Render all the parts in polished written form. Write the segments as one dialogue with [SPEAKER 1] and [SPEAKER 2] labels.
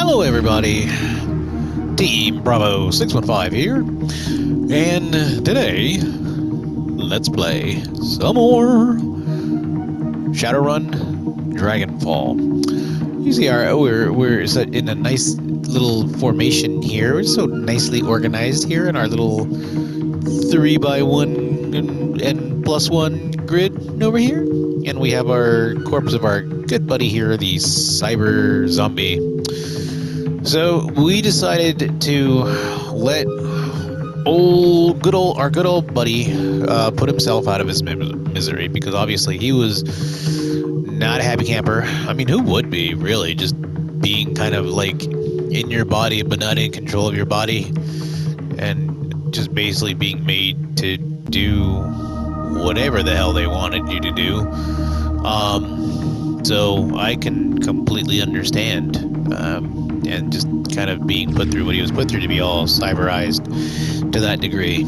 [SPEAKER 1] Hello everybody, Team Bravo 615 here, and today, let's play some more Shadowrun Dragonfall. You see we're set in a nice little formation here. We're so nicely organized here in our little 3x1 and +1 grid over here. And we have our corpse of our good buddy here, the cyber zombie. So we decided to let our good old buddy put himself out of his misery, because obviously he was not a happy camper. I mean, who would be, really? Just being kind of like in your body but not in control of your body, and just basically being made to do whatever the hell they wanted you to do. So I can completely understand, and just kind of being put through what he was put through to be all cyberized to that degree.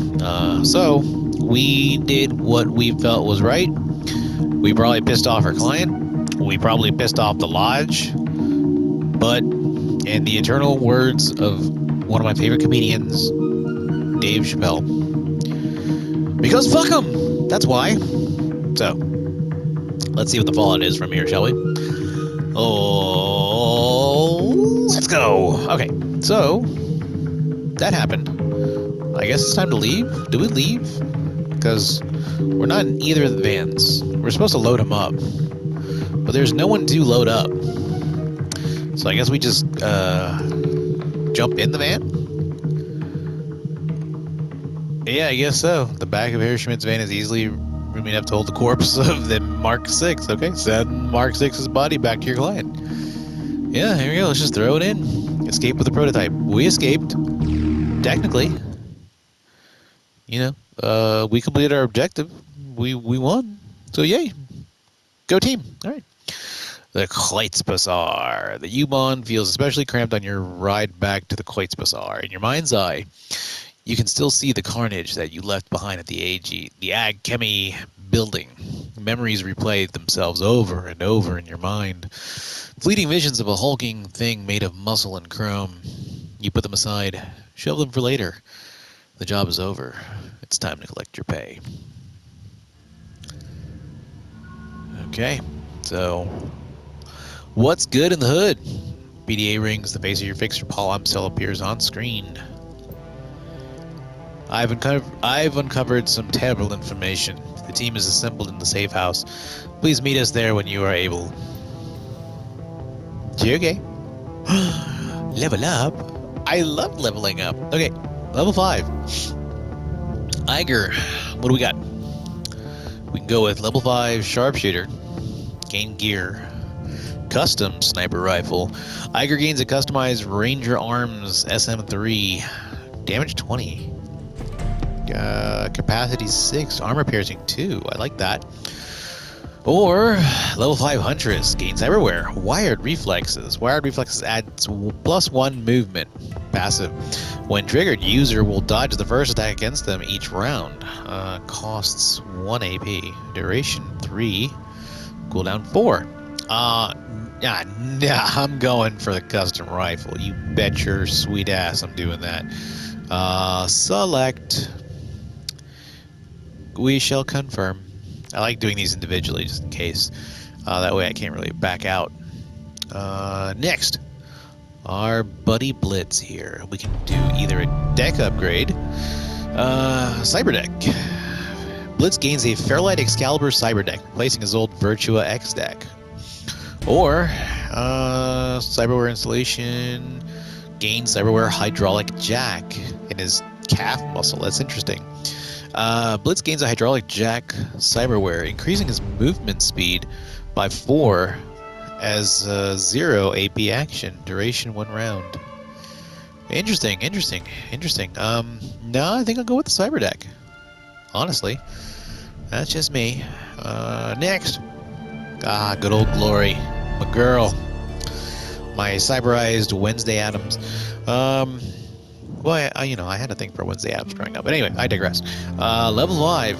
[SPEAKER 1] So we did what we felt was right. We probably pissed off our client. We probably pissed off the lodge. But in the eternal words of one of my favorite comedians, Dave Chappelle, because fuck them. That's why. So let's see what the fallout is from here, shall we? Oh, let's go. Okay, so that happened. I guess it's time to leave. Do we leave? Because we're not in either of the vans. We're supposed to load them up, but there's no one to load up. So I guess we just jump in the van? Yeah, I guess so. The back of Harry Schmidt's van is easily roomy enough to hold the corpse of the Mark 6. Okay, send Mark 6's body back to your client. Yeah, here we go. Let's just throw it in. Escape with the prototype. We escaped. Technically. You know, we completed our objective. We won. So yay. Go team. All right. The Bazaar. The U-Bahn feels especially cramped on your ride back to the Bazaar. In your mind's eye, you can still see the carnage that you left behind at the Ag Chemi building. Memories replay themselves over and over in your mind. Fleeting visions of a hulking thing made of muscle and chrome. You put them aside, shelve them for later. The job is over. It's time to collect your pay. Okay, so what's good in the hood? PDA rings, the face of your fixer, Paul Amstel appears on screen. I've uncovered some terrible information. The team is assembled in the safe house. Please meet us there when you are able. Okay. Level up? I love leveling up. Okay, level 5. Iger, what do we got? We can go with level 5 sharpshooter. Gain gear. Custom sniper rifle. Iger gains a customized Ranger Arms SM3. Damage 20. Capacity 6. Armor piercing 2. I like that. Or level 5 Huntress. Gains everywhere. Wired reflexes. Wired reflexes adds +1 movement. Passive. When triggered, user will dodge the first attack against them each round. Costs 1 AP. Duration 3. Cooldown 4. Yeah, I'm going for the custom rifle. You bet your sweet ass I'm doing that. Select. We shall confirm. I like doing these individually just in case. That way I can't really back out. Next. Our buddy Blitz here. We can do either a deck upgrade. Cyber deck. Blitz gains a Fairlight Excalibur cyber deck, replacing his old Virtua X deck. Or cyberware installation. Gains cyberware hydraulic jack in his calf muscle. That's interesting. Blitz gains a hydraulic jack cyberware, increasing his movement speed by 4 as 0 AP action. Duration 1 round. Interesting. No, I think I'll go with the cyber deck. Honestly. That's just me. Next. Good old Glory. My girl. My cyberized Wednesday Addams. Well, I had a thing for Wednesday Addams growing up. But anyway, I digress. Level 5.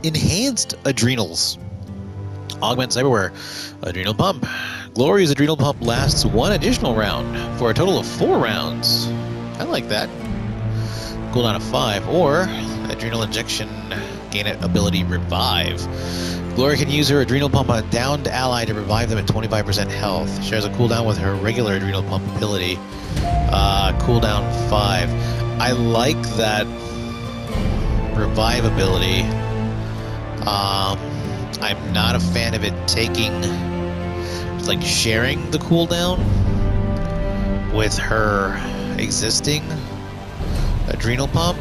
[SPEAKER 1] Enhanced Adrenals. Augment cyberware. Adrenal pump. Glory's adrenal pump lasts 1 additional round for a total of 4 rounds. I like that. Cooldown of 5, or adrenal injection, gain ability Revive. Glory can use her adrenal pump on a downed ally to revive them at 25% health. Shares a cooldown with her regular adrenal pump ability. Cooldown 5. I like that revive ability. I'm not a fan of it taking, like, sharing the cooldown with her existing adrenal pump.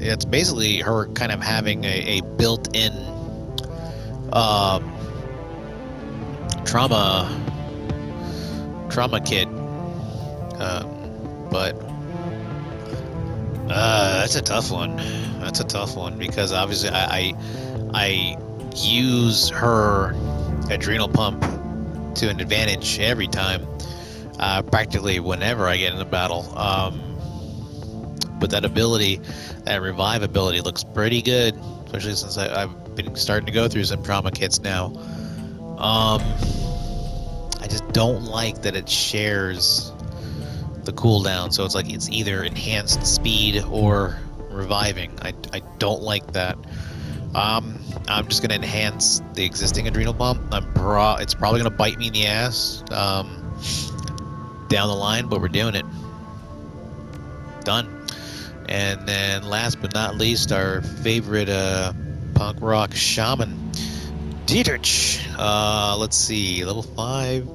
[SPEAKER 1] It's basically her kind of having a built-in trauma kit, but that's a tough one. That's a tough one because obviously I use her adrenal pump to an advantage every time, practically whenever I get in a battle. But that ability, that revive ability, looks pretty good, especially since I've been starting to go through some trauma kits now. I just don't like that it shares the cooldown, so it's like it's either enhanced speed or reviving. I don't like that. I'm just gonna enhance the existing adrenal pump. It's probably gonna bite me in the ass down the line, but we're doing it. Done. And then last but not least, our favorite punk rock shaman, Dietrich. Let's see, level 5.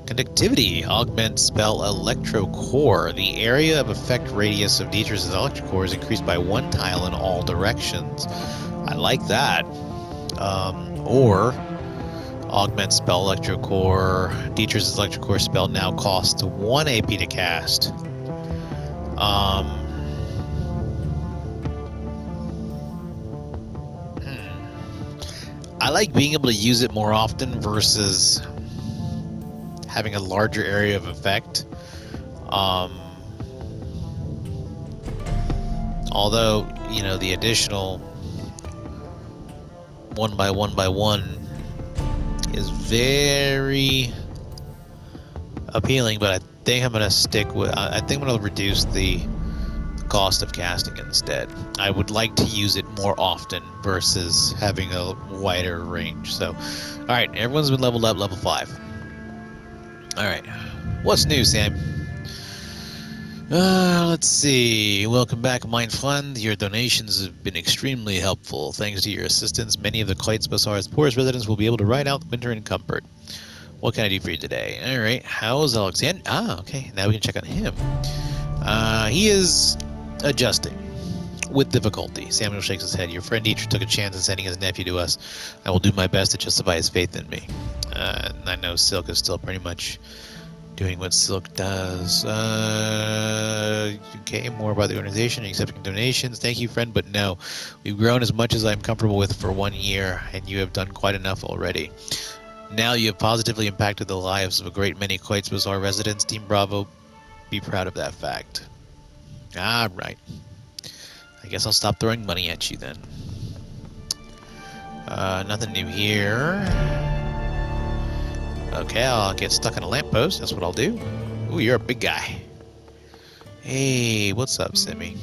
[SPEAKER 1] Conductivity. Augment spell Electro Core. The area of effect radius of Dietrich's Electro Core is increased by 1 tile in all directions. I like that. Or augment spell Electro Core. Dietrich's Electro Core spell now costs 1 AP to cast. I like being able to use it more often versus having a larger area of effect. Although, you know, the additional 1 by 1 by 1 is very appealing, but I think I'm going to stick with, I think I'm going to reduce the cost of casting instead. I would like to use it more often versus having a wider range. So, all right, everyone's been leveled up, level 5. All right, what's new, Sam? Let's see. Welcome back, mein Freund. Your donations have been extremely helpful. Thanks to your assistance, many of the Kleitz-Basar's poorest residents will be able to ride out the winter in comfort. What can I do for you today? All right, how's Alexander? Okay, now we can check on him. He is adjusting with difficulty. Samuel shakes his head. Your friend Dietrich took a chance in sending his nephew to us. I will do my best to justify his faith in me. And I know Silk is still pretty much doing what Silk does. Okay, more about the organization, accepting donations. Thank you, friend, but no. We've grown as much as I'm comfortable with for 1 year, and you have done quite enough already. Now you have positively impacted the lives of a great many Kleitz Bazaar residents. Team Bravo, be proud of that fact. All right. I guess I'll stop throwing money at you then. Nothing new here. Okay, I'll get stuck on a lamppost. That's what I'll do. Ooh, you're a big guy. Hey, what's up, Simi?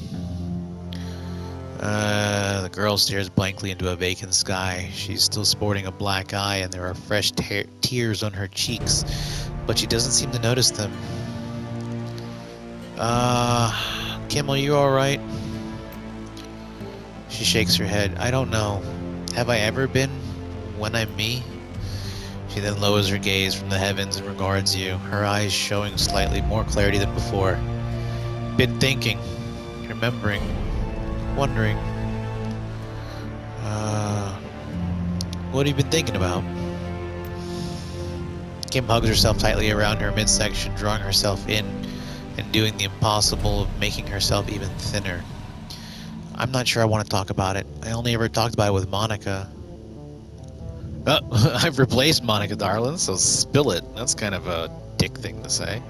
[SPEAKER 1] The girl stares blankly into a vacant sky. She's still sporting a black eye, and there are fresh tears on her cheeks, but she doesn't seem to notice them. Kim, are you alright? She shakes her head. I don't know. Have I ever been when I'm me? She then lowers her gaze from the heavens and regards you, her eyes showing slightly more clarity than before. Been thinking, remembering, wondering. What have you been thinking about? Kim hugs herself tightly around her midsection, drawing herself in and doing the impossible of making herself even thinner. I'm not sure I want to talk about it. I only ever talked about it with Monica. Oh, I've replaced Monica, darling, so spill it. That's kind of a dick thing to say.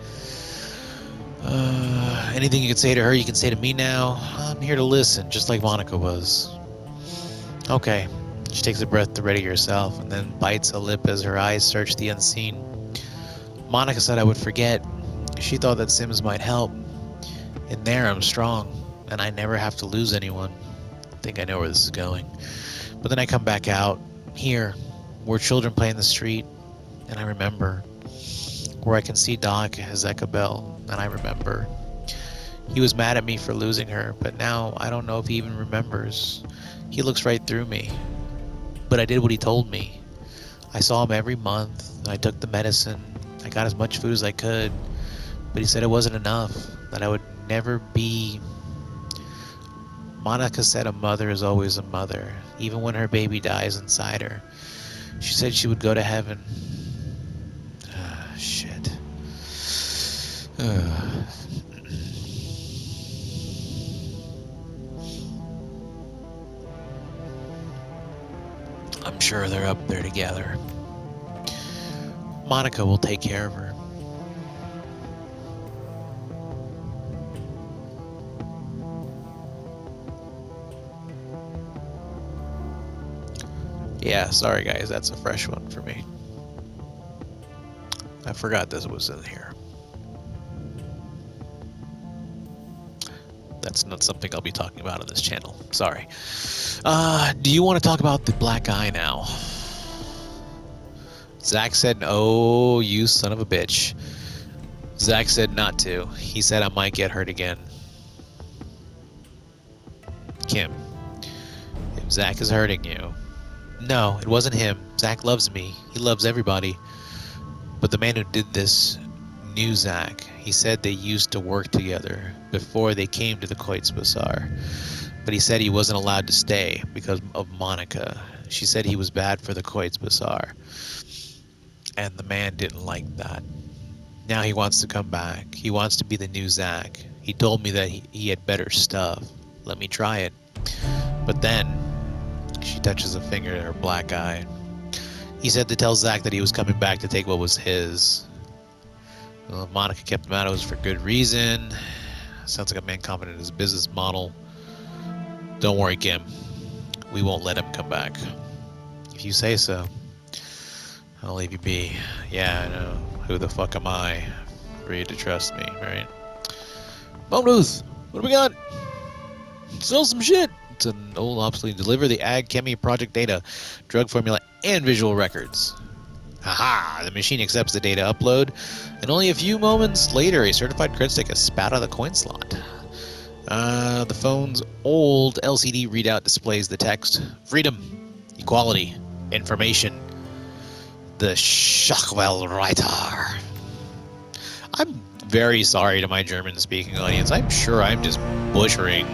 [SPEAKER 1] Anything you can say to her, you can say to me now. I'm here to listen, just like Monica was. Okay. She takes a breath to ready herself and then bites a lip as her eyes search the unseen. Monica said I would forget. She thought that Sims might help. In there, I'm strong, and I never have to lose anyone. I think I know where this is going. But then I come back out, here, where children play in the street, and I remember. Where I can see Doc Ezekabel, and I remember. He was mad at me for losing her, but now I don't know if he even remembers. He looks right through me. But I did what he told me. I saw him every month. I took the medicine. I got as much food as I could. But he said it wasn't enough, that I would never be. Monica said a mother is always a mother, even when her baby dies inside her. She said she would go to heaven. Shit. I'm sure they're up there together. Monica will take care of her. Yeah, sorry guys, that's a fresh one for me. I forgot this was in here. That's not something I'll be talking about on this channel. Sorry. Do you want to talk about the black eye now? Zach said, oh, you son of a bitch. Zach said not to. He said I might get hurt again. Kim, if Zach is hurting you... No, it wasn't him. Zach loves me. He loves everybody. But the man who did this knew Zach. He said they used to work together before they came to the Koitz Bazaar. But he said he wasn't allowed to stay because of Monica. She said he was bad for the Koitz Bazaar. And the man didn't like that. Now he wants to come back. He wants to be the new Zach. He told me that he had better stuff. Let me try it. But then, she touches a finger in her black eye. He said to tell Zach that he was coming back to take what was his. Well, if Monica kept him out, it was for good reason. Sounds like a man confident in his business model. Don't worry, Kim. We won't let him come back. If you say so, I'll leave you be. Yeah, I know. Who the fuck am I for you to trust me, right? Bumtooth, what do we got? Sell some shit. It's an old obsolete. Deliver the Ag Chemi project data, drug formula, and visual records. Haha, the machine accepts the data upload, and only a few moments later, a certified crit stick is spat out of the coin slot. The phone's old LCD readout displays the text: freedom, equality, information. The Schachwell Reiter. I'm very sorry to my German-speaking audience. I'm sure I'm just butchering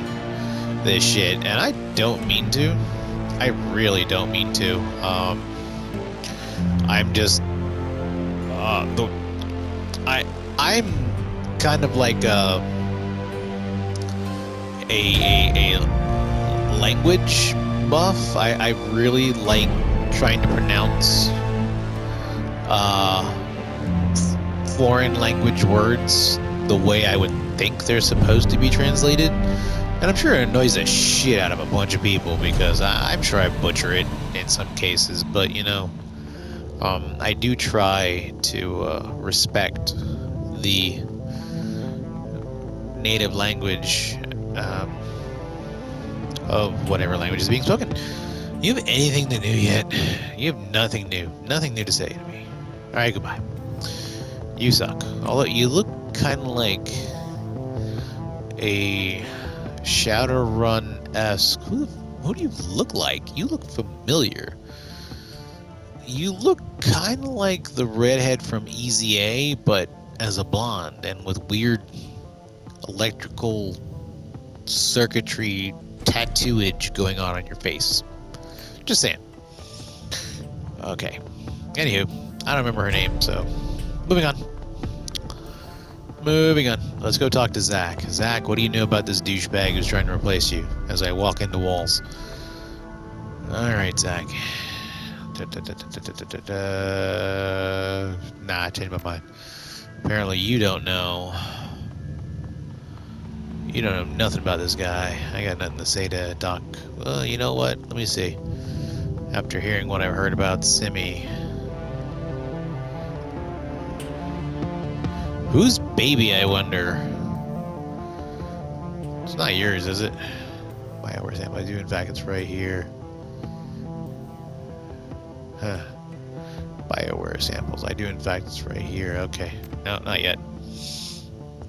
[SPEAKER 1] this shit, and I don't mean to. I really don't mean to. I'm just I'm kind of like a language buff. I really like trying to pronounce foreign language words the way I would think they're supposed to be translated. And I'm sure it annoys the shit out of a bunch of people because I'm sure I butcher it in some cases, but you know, I do try to respect the native language of whatever language is being spoken. You have anything new yet? You have nothing new to say to me. Alright, goodbye. You suck. Although you look kind of like a Shadowrun-esque. Who do you look like? You look familiar. You look kind of like the redhead from Easy A, but as a blonde and with weird electrical circuitry tattooage going on your face. Just saying. Okay. Anywho, I don't remember her name, so moving on. Let's go talk to Zach. Zach, what do you know about this douchebag who's trying to replace you? As I walk into walls. Alright, Zach. Nah, I changed my mind. Apparently you don't know. You don't know nothing about this guy. I got nothing to say to Doc. Well, you know what? Let me see. After hearing what I've heard about Simi. Whose baby, I wonder? It's not yours, is it? Where's that? I do, in fact, it's right here. Huh. BioWare samples. I do, in fact, it's right here. Okay. No, not yet.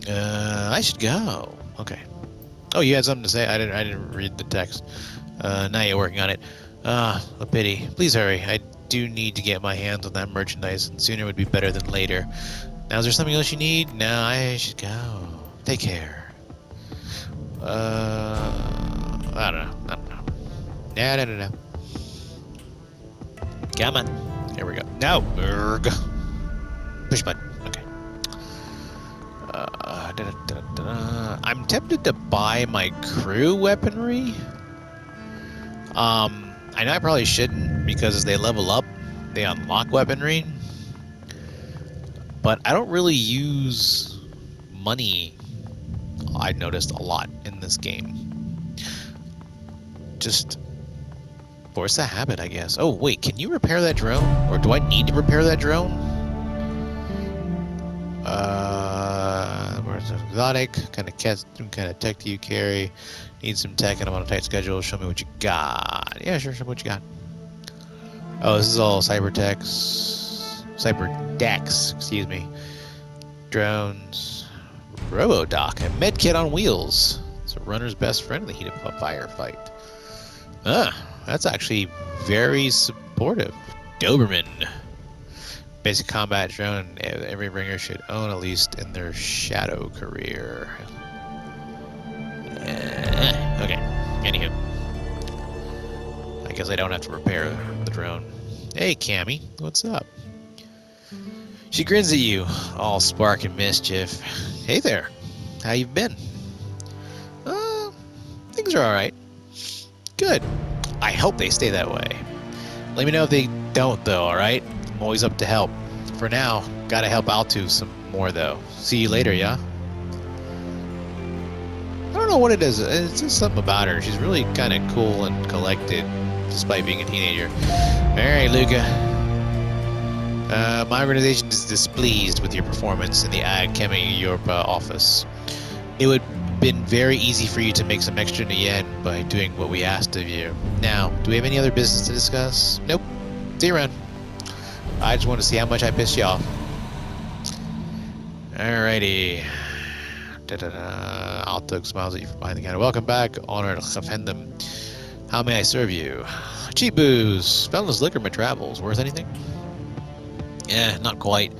[SPEAKER 1] I should go. Okay. Oh, you had something to say? I didn't read the text. Now you're working on it. A pity. Please hurry. I do need to get my hands on that merchandise, and sooner would be better than later. Now, is there something else you need? No, I should go. Take care. I don't know. No. Come on. Here we go. No. Push button. Okay. I'm tempted to buy my crew weaponry. I know I probably shouldn't, because as they level up, they unlock weaponry. But I don't really use money, I've noticed, a lot in this game. Just force a habit, I guess. Oh, wait, can you repair that drone? Or do I need to repair that drone? Where's exotic? Kind of tech do you carry? Need some tech and I'm on a tight schedule. Show me what you got. Yeah, sure, show me what you got. Oh, this is all cyberdex, excuse me. Drones, Robodoc, a medkit on wheels. It's a runner's best friend in the heat of a firefight. That's actually very supportive. Doberman. Basic combat drone every ringer should own, at least in their shadow career. Okay, anywho. I guess I don't have to repair the drone. Hey, Cammy, what's up? She grins at you, all spark and mischief. Hey there, how you been? Things are alright. Good. I hope they stay that way. Let me know if they don't, though, alright? I'm always up to help. For now, gotta help Altu some more, though. See you later, yeah? I don't know what it is. It's just something about her. She's really kind of cool and collected, despite being a teenager. Alright, Luca. My organization is displeased with your performance in the Ag Chemi Europe office. It would have been very easy for you to make some extra yen by doing what we asked of you. Now, do we have any other business to discuss? Nope. See you around. I just want to see how much I pissed you off. Alrighty. Altuk smiles at you from behind the counter. Welcome back, honored Chafendum. How may I serve you? Cheap booze. Fountainless liquor in my travels. Worth anything? Yeah, not quite.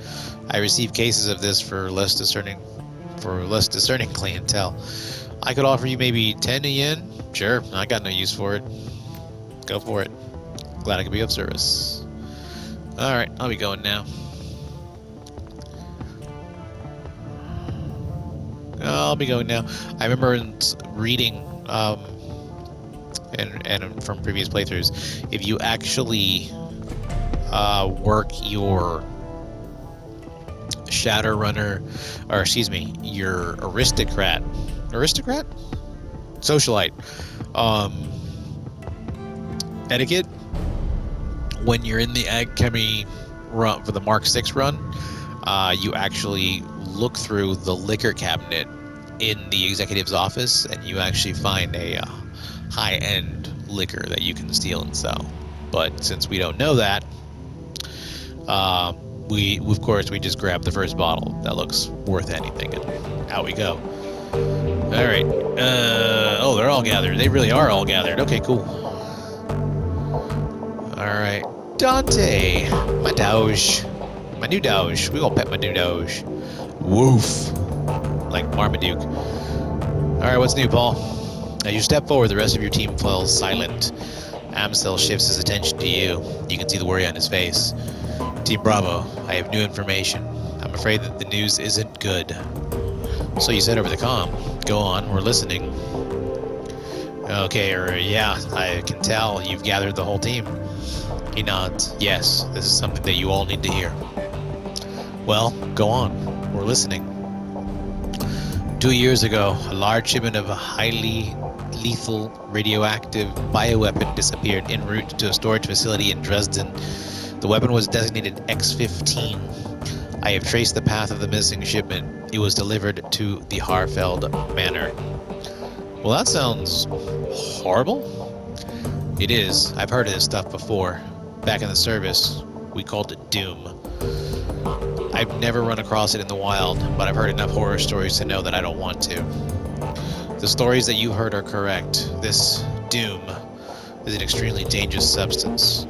[SPEAKER 1] I receive cases of this for less discerning clientele. I could offer you maybe 10 yen. Sure, I got no use for it. Go for it. Glad I could be of service. Alright, I'll be going now. I'll be going now. I remember reading, and from previous playthroughs, if you actually work your Shadowrunner, or excuse me, your aristocrat, socialite, etiquette, when you're in the Ag Chemi run for the Mark 6 run, you actually look through the liquor cabinet in the executive's office, and you actually find a high-end liquor that you can steal and sell. But since we don't know that, we just grab the first bottle that looks worth anything, and out we go. All right. Oh, they're all gathered. They really are all gathered. Okay, cool. All right, Dante, my Doge, my new Doge. We gonna pet my new Doge. Woof, like Marmaduke. All right, what's new, Paul? As you step forward, the rest of your team falls silent. Amstel shifts his attention to you. You can see the worry on his face. Team Bravo, I have new information. I'm afraid that the news isn't good. So you said over the comm. Go on, we're listening. Okay, yeah, I can tell you've gathered the whole team. He nods. Yes, this is something that you all need to hear. Well, go on. We're listening. 2 years ago, a large shipment of a highly lethal radioactive bioweapon disappeared en route to a storage facility in Dresden. The weapon was designated X-15. I have traced the path of the missing shipment. It was delivered to the Harfeld Manor. Well, that sounds horrible. It is. I've heard of this stuff before. Back in the service, we called it Doom. I've never run across it in the wild, but I've heard enough horror stories to know that I don't want to. The stories that you heard are correct. This Doom is an extremely dangerous substance.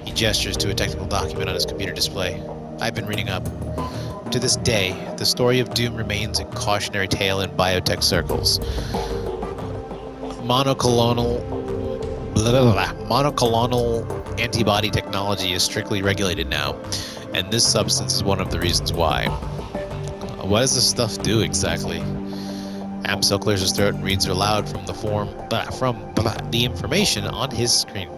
[SPEAKER 1] He gestures to a technical document on his computer display. I've been reading up. To this day, the story of Doom remains a cautionary tale in biotech circles. Monoclonal antibody technology is strictly regulated now, and this substance is one of the reasons why. What does this stuff do exactly? Amsel clears his throat and reads aloud from the information on his screen.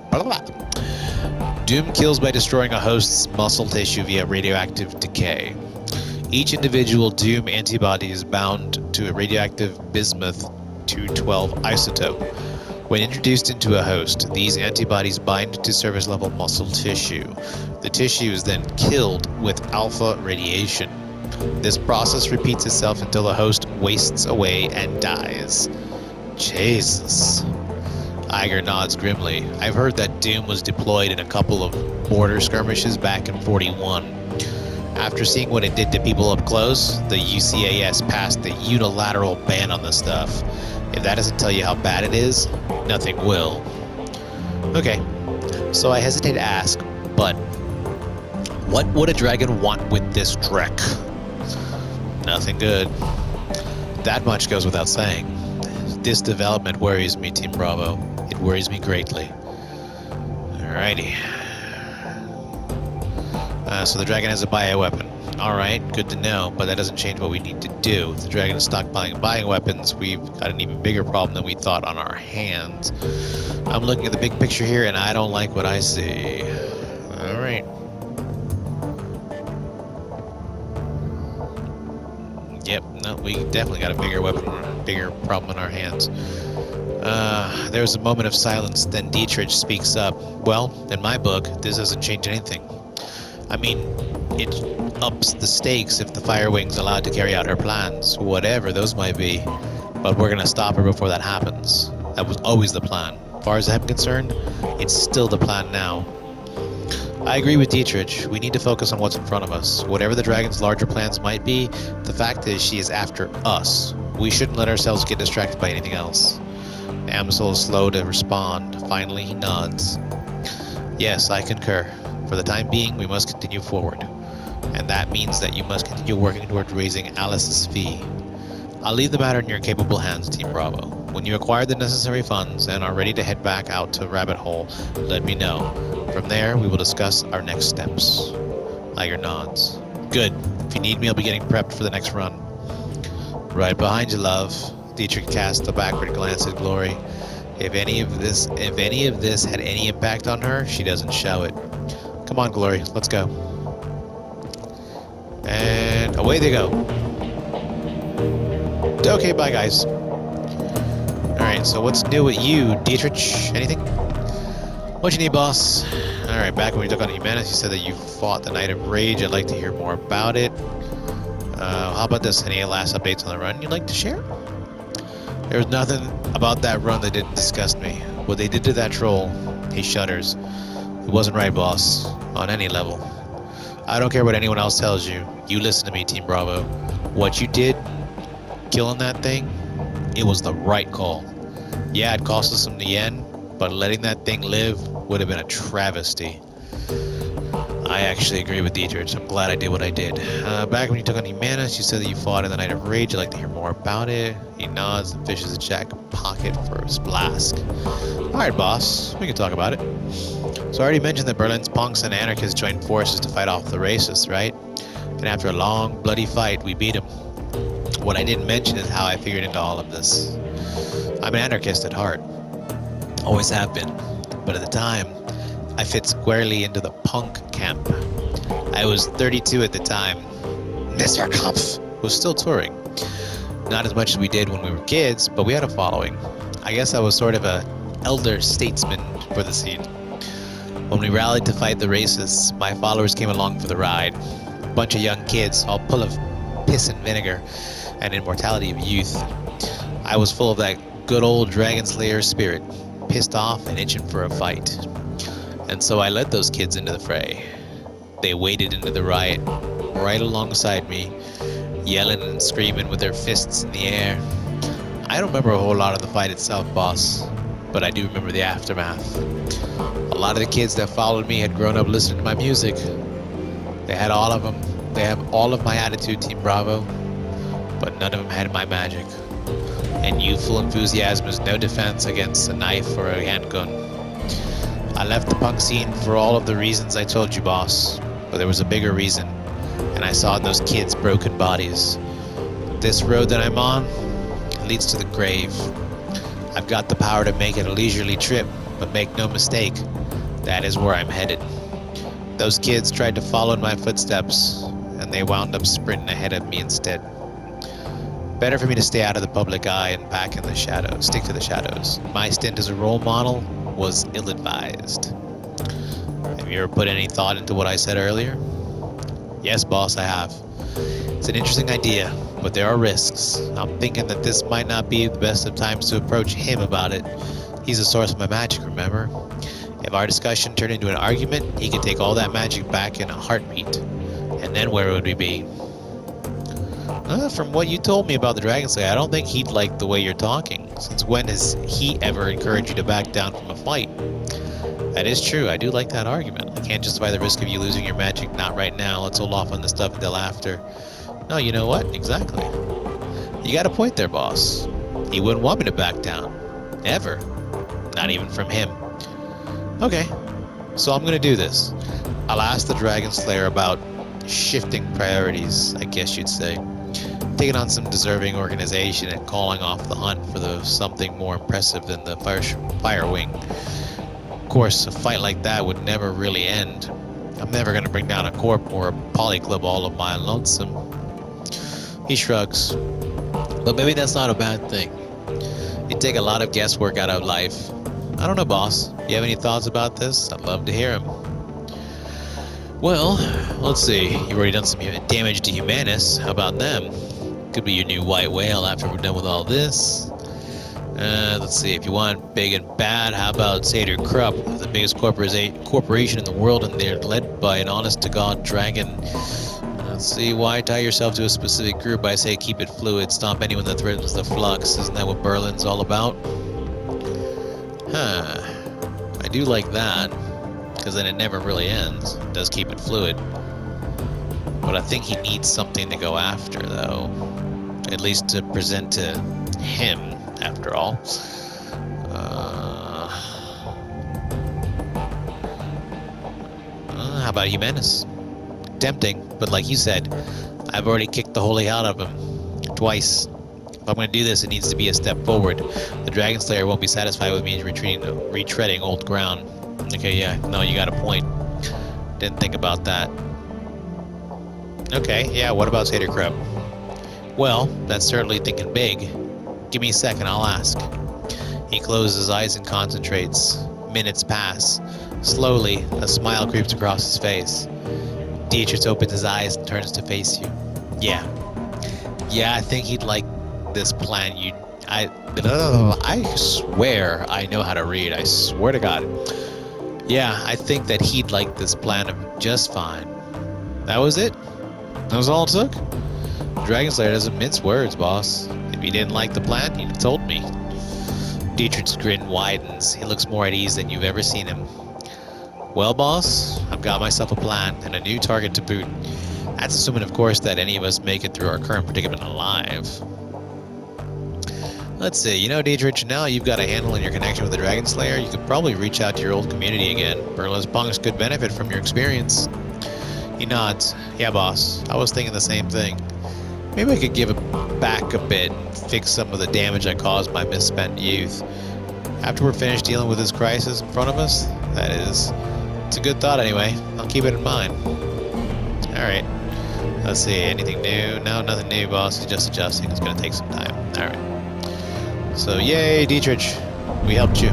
[SPEAKER 1] Doom kills by destroying a host's muscle tissue via radioactive decay. Each individual Doom antibody is bound to a radioactive bismuth-212 isotope. When introduced into a host, these antibodies bind to surface-level muscle tissue. The tissue is then killed with alpha radiation. This process repeats itself until the host wastes away and dies. Jesus. Iger nods grimly. I've heard that Doom was deployed in a couple of border skirmishes back in 41. After seeing what it did to people up close, the UCAS passed the unilateral ban on the stuff. If that doesn't tell you how bad it is, nothing will. Okay, so I hesitate to ask, but what would a dragon want with this Drek? Nothing good. That much goes without saying. This development worries me, Team Bravo. It worries me greatly. Alrighty. So the dragon has a bioweapon. Alright, good to know, but that doesn't change what we need to do. If the dragon is stockpiling bioweapons, we've got an even bigger problem than we thought on our hands. I'm looking at the big picture here, and I don't like what I see. Alright. Yep, no, we definitely got a bigger problem in our hands. There was a moment of silence, then Dietrich speaks up. Well, in my book, this doesn't change anything. I mean, it ups the stakes if the Firewing's allowed to carry out her plans, whatever those might be. But we're gonna stop her before that happens. That was always the plan. As far as I'm concerned, it's still the plan now. I agree with Dietrich. We need to focus on what's in front of us. Whatever the dragon's larger plans might be, the fact is she is after us. We shouldn't let ourselves get distracted by anything else. Amsel is slow to respond. Finally, he nods. Yes, I concur. For the time being, we must continue forward. And that means that you must continue working towards raising Alice's fee. I'll leave the matter in your capable hands, Team Bravo. When you acquire the necessary funds and are ready to head back out to Rabbit Hole, let me know. From there, we will discuss our next steps. Iger nods. Good. If you need me, I'll be getting prepped for the next run. Right behind you, love. Dietrich cast a backward glance at Glory. If any of this had any impact on her, she doesn't show it. Come on, Glory, let's go. And away they go. Okay, bye guys. Alright, so what's new with you, Dietrich? Anything? What you need, boss? Alright, back when we took on Humanus, you said that you fought the Night of Rage. I'd like to hear more about it. How about this? Any last updates on the run you'd like to share? There was nothing about that run that didn't disgust me. What they did to that troll, he shudders. It wasn't right, boss. On any level. I don't care what anyone else tells you. You listen to me, Team Bravo. What you did, killing that thing, it was the right call. Yeah, it cost us some yen, but letting that thing live would have been a travesty. I actually agree with Dietrich. I'm glad I did what I did. Back when you took on Humanus, you said that you fought in the Night of Rage. I'd like to hear more about it. He nods and fishes a jack pocket for his flask. Alright, boss. We can talk about it. So I already mentioned that Berlin's punks and anarchists joined forces to fight off the racists, right? And after a long, bloody fight, we beat them. What I didn't mention is how I figured into all of this. I'm an anarchist at heart. Always have been. But at the time, I fit squarely into the punk camp. I was 32 at the time. Mr. Kopf was still touring. Not as much as we did when we were kids, but we had a following. I guess I was sort of a elder statesman for the scene. When we rallied to fight the racists, my followers came along for the ride. A bunch of young kids, all full of piss and vinegar and immortality of youth. I was full of that good old Dragon Slayer spirit, pissed off and itching for a fight. And so I led those kids into the fray. They waded into the riot right alongside me, yelling and screaming with their fists in the air. I don't remember a whole lot of the fight itself, boss, but I do remember the aftermath. A lot of the kids that followed me had grown up listening to my music. They had all of them. They have all of my attitude, Team Bravo, but none of them had my magic. And youthful enthusiasm is no defense against a knife or a handgun. I left the punk scene for all of the reasons I told you, boss, but there was a bigger reason, and I saw in those kids' broken bodies. This road that I'm on leads to the grave. I've got the power to make it a leisurely trip, but make no mistake, that is where I'm headed. Those kids tried to follow in my footsteps, and they wound up sprinting ahead of me instead. Better for me to stay out of the public eye and back in the shadows, stick to the shadows. My stint as a role model was ill-advised. Have you ever put any thought into what I said earlier? Yes, boss, I have. It's an interesting idea, but there are risks. I'm thinking that this might not be the best of times to approach him about it. He's the source of my magic, remember? If our discussion turned into an argument, he could take all that magic back in a heartbeat. And then where would we be? From what you told me about the Dragon Slayer, I don't think he'd like the way you're talking. Since when has he ever encouraged you to back down from a fight? That is true, I do like that argument. I can't justify the risk of you losing your magic, not right now. Let's hold off on this stuff until after. No, you know what? Exactly. You got a point there, boss. He wouldn't want me to back down. Ever. Not even from him. Okay, so I'm gonna do this. I'll ask the Dragon Slayer about shifting priorities, I guess you'd say. Taking on some deserving organization and calling off the hunt for something more impressive than the fire wing. Of course, a fight like that would never really end. I'm never gonna bring down a corp or a polyclub all of my lonesome. He shrugs. But maybe that's not a bad thing. It'd take a lot of guesswork out of life. I don't know, boss. You have any thoughts about this? I'd love to hear them. Well, let's see. You've already done some damage to Humanus. How about them? Could be your new white whale after we're done with all this. Let's see. If you want big and bad, how about Satyr Krupp, the biggest corporation in the world, and they're led by an honest-to-God dragon. Let's see. Why tie yourself to a specific group? I say keep it fluid. Stomp anyone that threatens the flux. Isn't that what Berlin's all about? Huh. I do like that, because then it never really ends. It does keep it fluid. But I think he needs something to go after, though. At least to present to him, after all. How about Humanus? Tempting, but like you said, I've already kicked the holy out of him. Twice. If I'm going to do this, it needs to be a step forward. The Dragon Slayer won't be satisfied with me retreading old ground. Okay, yeah, no, you got a point. Didn't think about that. Okay, yeah, what about Satyr Krupp? Well, that's certainly thinking big. Give me a second, I'll ask. He closes his eyes and concentrates. Minutes pass. Slowly, a smile creeps across his face. Dietrich opens his eyes and turns to face you. Yeah, I think he'd like this plan. I swear I know how to read. I swear to God. Yeah, I think that he'd like this plan just fine. That was it? That was all it took? Dragon Slayer doesn't mince words, boss. If he didn't like the plan, he'd have told me. Dietrich's grin widens. He looks more at ease than you've ever seen him. Well, boss, I've got myself a plan and a new target to boot. That's assuming, of course, that any of us make it through our current predicament alive. Let's see, you know, Dietrich, now you've got a handle on your connection with the Dragon Slayer, you could probably reach out to your old community again. Berlin's punks could benefit from your experience. He nods. Yeah, boss, I was thinking the same thing. Maybe I could give it back a bit and fix some of the damage I caused my misspent youth. After we're finished dealing with this crisis in front of us, that is. It's a good thought anyway. I'll keep it in mind. Alright. Let's see, anything new? No, nothing new, boss. He's just adjusting. It's gonna take some time. Alright. So, yay, Dietrich. We helped you.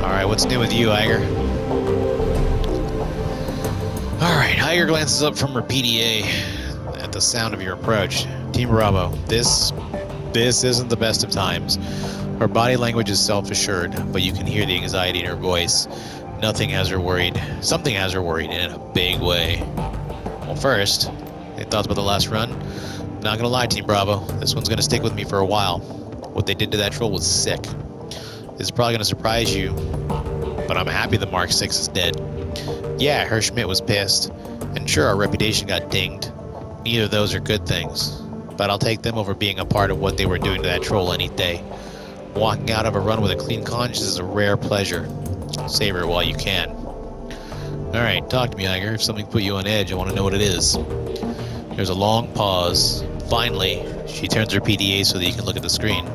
[SPEAKER 1] Alright, what's new with you, Iger? Alright, Iger glances up from her PDA at the sound of your approach. Team Bravo, this isn't the best of times. Her body language is self-assured, but you can hear the anxiety in her voice. Something has her worried, and in a big way. Well, first, any thoughts about the last run? Not gonna lie, Team Bravo, this one's gonna stick with me for a while. What they did to that troll was sick. This is probably gonna surprise you, but I'm happy the Mark 6 is dead. Yeah, Herr Schmidt was pissed, and sure, our reputation got dinged. Neither of those are good things, but I'll take them over being a part of what they were doing to that troll any day. Walking out of a run with a clean conscience is a rare pleasure. Savor it while you can. Alright, talk to me, Iger. If something put you on edge, I want to know what it is. There's a long pause. Finally, she turns her PDA so that you can look at the screen.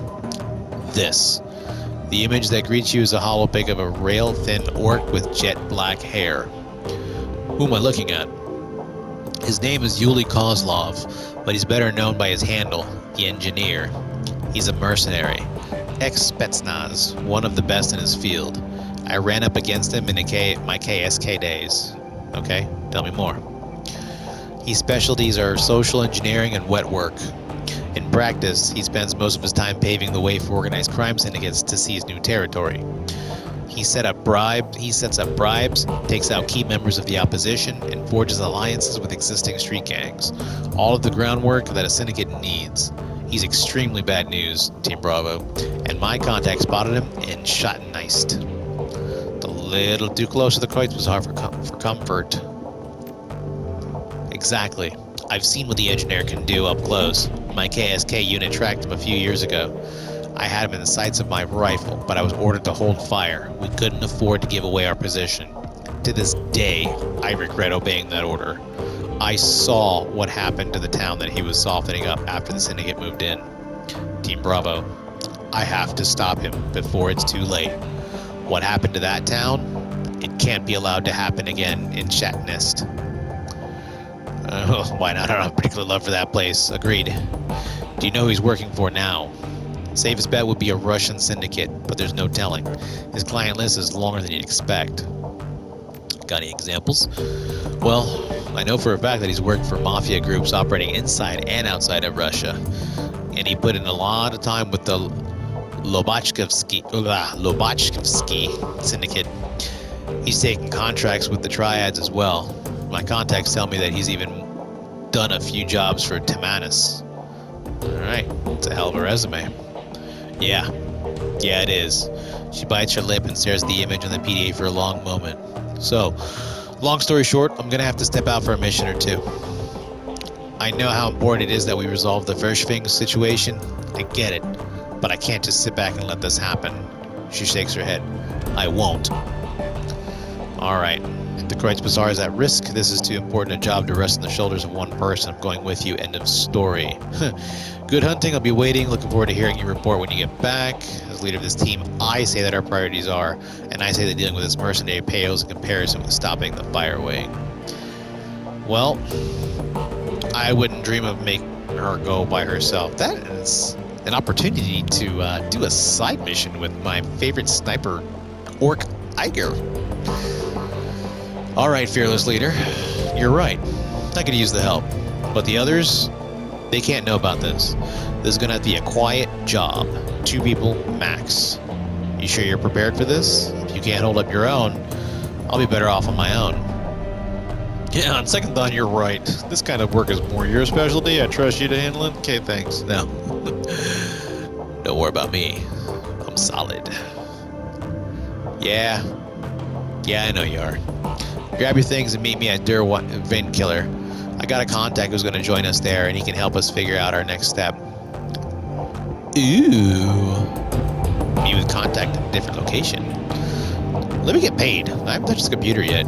[SPEAKER 1] This. The image that greets you is a hollow pic of a rail-thin orc with jet black hair. Who am I looking at? His name is Yuli Kozlov, but he's better known by his handle, the Engineer. He's a mercenary. Ex-Spetsnaz, one of the best in his field. I ran up against him in my KSK days. Okay, tell me more. His specialties are social engineering and wet work. In practice, he spends most of his time paving the way for organized crime syndicates to seize new territory. He sets up bribes, takes out key members of the opposition, and forges alliances with existing street gangs. All of the groundwork that a syndicate needs. He's extremely bad news, Team Bravo, and my contact spotted him and shot and iced. A little too close to the Kreuzbazaar for comfort. Exactly. I've seen what the engineer can do up close. My KSK unit tracked him a few years ago. I had him in the sights of my rifle, but I was ordered to hold fire. We couldn't afford to give away our position. To this day, I regret obeying that order. I saw what happened to the town that he was softening up after the syndicate moved in. Team Bravo, I have to stop him before it's too late. What happened to that town? It can't be allowed to happen again in Shatnest. Why not? I don't have a particular love for that place. Agreed. Do you know who he's working for now? Safest bet would be a Russian syndicate, but there's no telling. His client list is longer than you'd expect. Got any examples? Well, I know for a fact that he's worked for mafia groups operating inside and outside of Russia. And he put in a lot of time with the Lobachevsky syndicate. He's taken contracts with the triads as well. My contacts tell me that he's even done a few jobs for Timanis. Alright, it's a hell of a resume. Yeah, it is. She bites her lip and stares at the image on the PDA for a long moment. So, long story short, I'm gonna have to step out for a mission or two. I know how important it is that we resolve the Verschwing situation. I get it, but I can't just sit back and let this happen. She shakes her head. I won't. Alright. If the Kreuzbazaar is at risk, this is too important a job to rest on the shoulders of one person. I'm going with you. End of story. Good hunting. I'll be waiting. Looking forward to hearing your report when you get back. As leader of this team, I say that our priorities are, and I say that dealing with this mercenary pales in comparison with stopping the fire wing. Well, I wouldn't dream of making her go by herself. That is an opportunity to do a side mission with my favorite sniper, Orc Iger. Alright, fearless leader. You're right. I could use the help. But the others, they can't know about this. This is gonna have to be a quiet job. 2 people max. You sure you're prepared for this? If you can't hold up your own, I'll be better off on my own. Yeah, on second thought, you're right. This kind of work is more your specialty. I trust you to handle it. Okay, thanks. No. Don't worry about me. I'm solid. Yeah, I know you are. Grab your things and meet me at Der Vainkiller. I got a contact who's going to join us there, and he can help us figure out our next step. Ooh. Meet with contact at a different location. Let me get paid. I haven't touched the computer yet.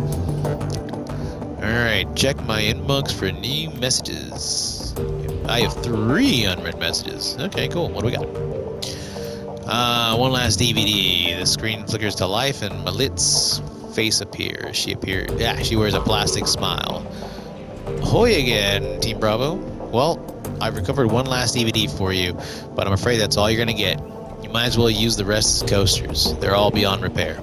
[SPEAKER 1] Alright, check my inbox for new messages. I have 3 unread messages. Okay, cool. What do we got? One last DVD. The screen flickers to life and Malit's face appears. She wears a plastic smile. Ahoy again, Team Bravo. Well, I've recovered one last DVD for you, but I'm afraid that's all you're going to get. You might as well use the rest as coasters. They're all beyond repair.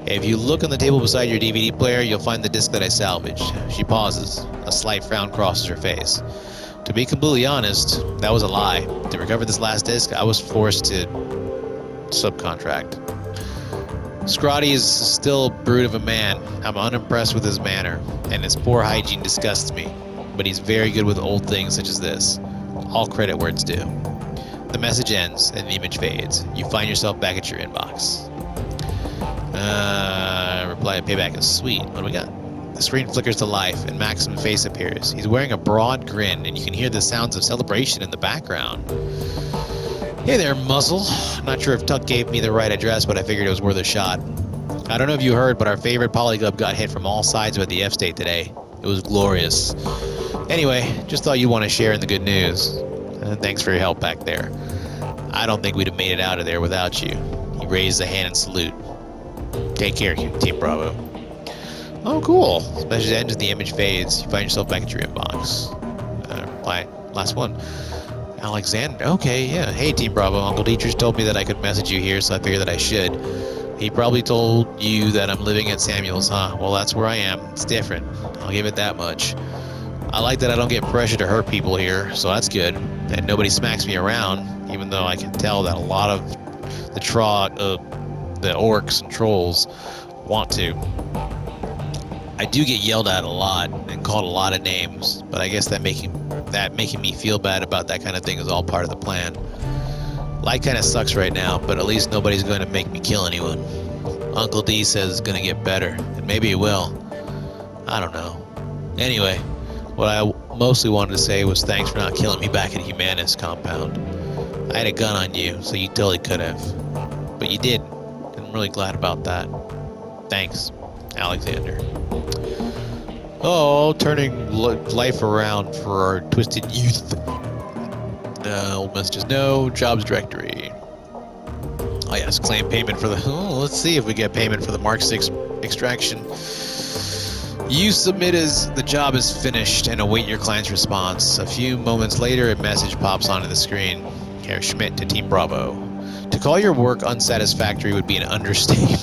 [SPEAKER 1] If you look on the table beside your DVD player, you'll find the disc that I salvaged. She pauses. A slight frown crosses her face. To be completely honest, that was a lie. To recover this last disc, I was forced to subcontract. Scotty is still a brute of a man. I'm unimpressed with his manner, and his poor hygiene disgusts me. But he's very good with old things such as this. All credit where it's due. The message ends, and the image fades. You find yourself back at your inbox. Reply to payback is sweet. What do we got? The screen flickers to life, and Maxim's face appears. He's wearing a broad grin, and you can hear the sounds of celebration in the background. Hey there, Muzzle. Not sure if Tuck gave me the right address, but I figured it was worth a shot. I don't know if you heard, but our favorite Polyglub got hit from all sides by the F-State today. It was glorious. Anyway, just thought you'd want to share in the good news. Thanks for your help back there. I don't think we'd have made it out of there without you. He raised a hand in salute. Take care, Team Bravo. Oh, cool. Message ends and the image fades. You find yourself back at your inbox. Reply. Last one. Alexander. Okay, yeah. Hey, Team Bravo. Uncle Dietrich told me that I could message you here, so I figured that I should. He probably told you that I'm living at Samuel's, huh? Well, that's where I am. It's different. I'll give it that much. I like that I don't get pressure to hurt people here, so that's good. And nobody smacks me around, even though I can tell that a lot of the orcs and trolls want to. I do get yelled at a lot and called a lot of names, but I guess that making me feel bad about that kind of thing is all part of the plan. Life kind of sucks right now, but at least nobody's going to make me kill anyone. Uncle D says it's going to get better, and maybe it will. I don't know. Anyway, what I mostly wanted to say was thanks for not killing me back at Humanus compound. I had a gun on you, so you totally could have. But you did. I'm really glad about that. Thanks, Alexander. Oh, turning life around for our twisted youth. Old messages, no. Jobs directory. Oh yes, claim payment for the... Oh, let's see if we get payment for the Mark 6 extraction. You submit as the job is finished and await your client's response. A few moments later, a message pops onto the screen. Herr Schmidt to Team Bravo. To call your work unsatisfactory would be an understatement.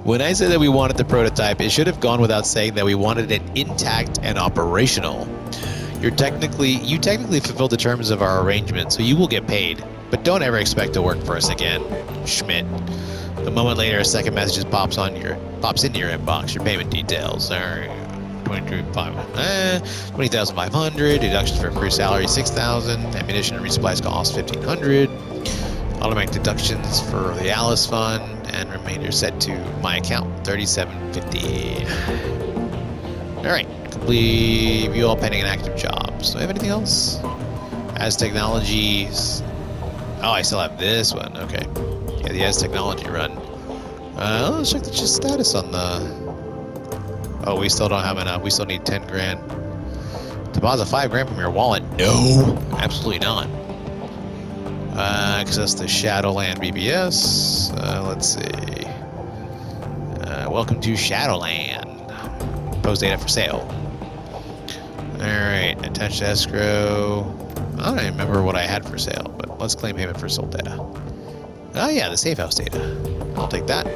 [SPEAKER 1] When I said that we wanted the prototype, it should have gone without saying that we wanted it intact and operational. You technically fulfilled the terms of our arrangement, so you will get paid. But don't ever expect to work for us again, Schmidt. A moment later, a second message pops into your inbox. Your payment details are 20,500. Deductions for crew salary 6,000. Ammunition and resupplies cost 1,500. Automatic deductions for the Alice fund and remainder set to my account 3,750. All right, complete view all pending and active jobs. Do I have anything else? As technologies. Oh, I still have this one. Okay. Yeah, the As technology run. Let's check the status on the... Oh, we still don't have enough. We still need 10 grand. Deposit 5 grand from your wallet. No, absolutely not. Access to Shadowland BBS. Let's see. Welcome to Shadowland. Post data for sale. Alright, attached to escrow. I don't even remember what I had for sale, but let's claim payment for sold data. Oh yeah, the safe house data. I'll take that.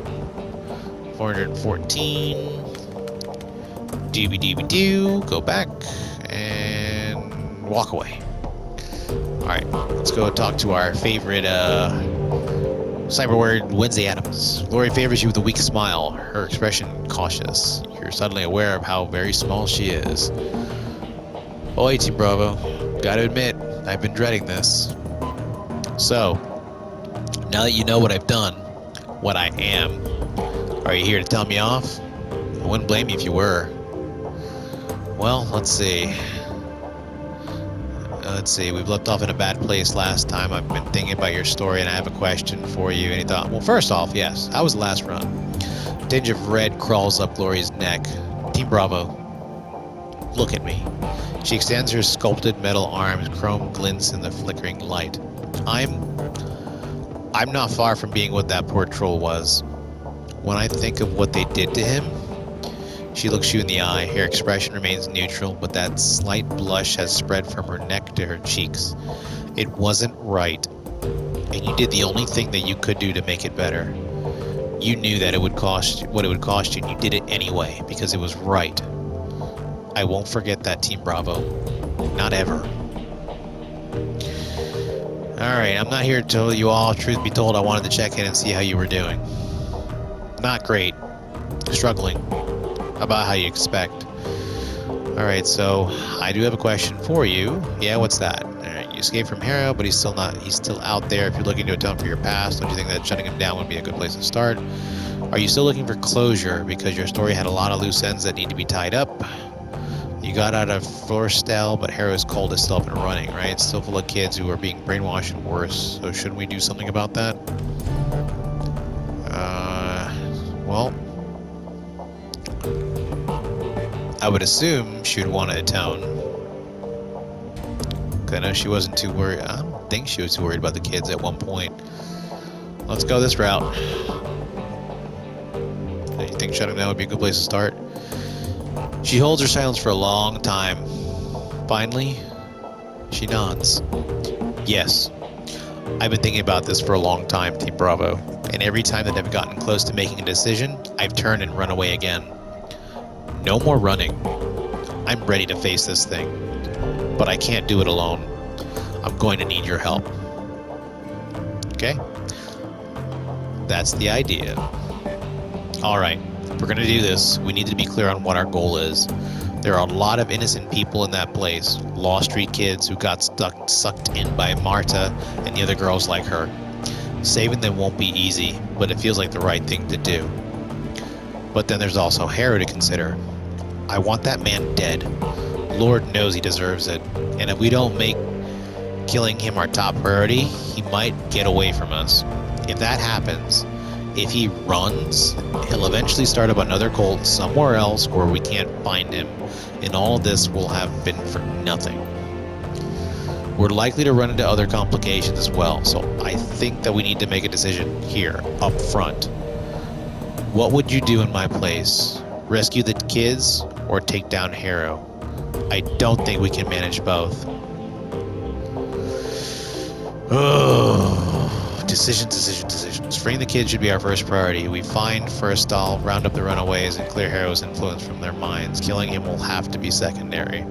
[SPEAKER 1] 414. Doo-be-doo-be-doo. Go back and walk away. Alright, let's go talk to our favorite cyberword, Wednesday Addams. Lori favors you with a weak smile, her expression cautious. You're suddenly aware of how very small she is. Oh, hey, Team Bravo. Gotta admit, I've been dreading this. So, now that you know what I've done, what I am, are you here to tell me off? I wouldn't blame you if you were. Well, let's see. We've left off in a bad place last time. I've been thinking about your story and I have a question for you. Any thought? Well, first off, yes. How was the last run? A tinge of red crawls up Gloria's neck. Team Bravo, look at me. She extends her sculpted metal arms. Chrome glints in the flickering light. I'm not far from being what that poor troll was. When I think of what they did to him, She looks you in the eye. Her expression remains neutral, but that slight blush has spread from her neck to her cheeks. It wasn't right, and you did the only thing that you could do to make it better. You knew that it would cost what it would cost you, and you did it anyway, because it was right. I won't forget that, Team Bravo. Not ever. Alright, I'm not here to tell you all. Truth be told, I wanted to check in and see how you were doing. Not great. Struggling. About how you expect. Alright, so I do have a question for you. Yeah, what's that? Alright, you escaped from Harrow, but he's still out there. If you're looking to atone for your past, don't you think that shutting him down would be a good place to start? Are you still looking for closure because your story had a lot of loose ends that need to be tied up? You got out of Florestel, but Harrow's Cold is still up and running, right? It's still full of kids who are being brainwashed and worse, so shouldn't we do something about that? Well, I would assume she would want to atone. I know she wasn't too worried. I don't think she was too worried about the kids at one point. Let's go this route. You think shutting down would be a good place to start? She holds her silence for a long time. Finally, she nods. Yes. I've been thinking about this for a long time, Team Bravo. And every time that I've gotten close to making a decision, I've turned and run away again. No more running. I'm ready to face this thing. But I can't do it alone. I'm going to need your help. Okay? That's the idea. Alright, if we're going to do this, we need to be clear on what our goal is. There are a lot of innocent people in that place. Lost Street kids who got sucked in by Marta and the other girls like her. Saving them won't be easy, but it feels like the right thing to do. But then there's also Harrow to consider. I want that man dead. Lord knows he deserves it. And if we don't make killing him our top priority, he might get away from us. If that happens, if he runs, he'll eventually start up another cult somewhere else where we can't find him. And all of this will have been for nothing. We're likely to run into other complications as well, so I think that we need to make a decision here, up front. What would you do in my place? Rescue the kids or take down Harrow? I don't think we can manage both. Oh, decisions. Freeing the kids should be our first priority. We find Florestel, round up the runaways, and clear Harrow's influence from their minds. Killing him will have to be secondary.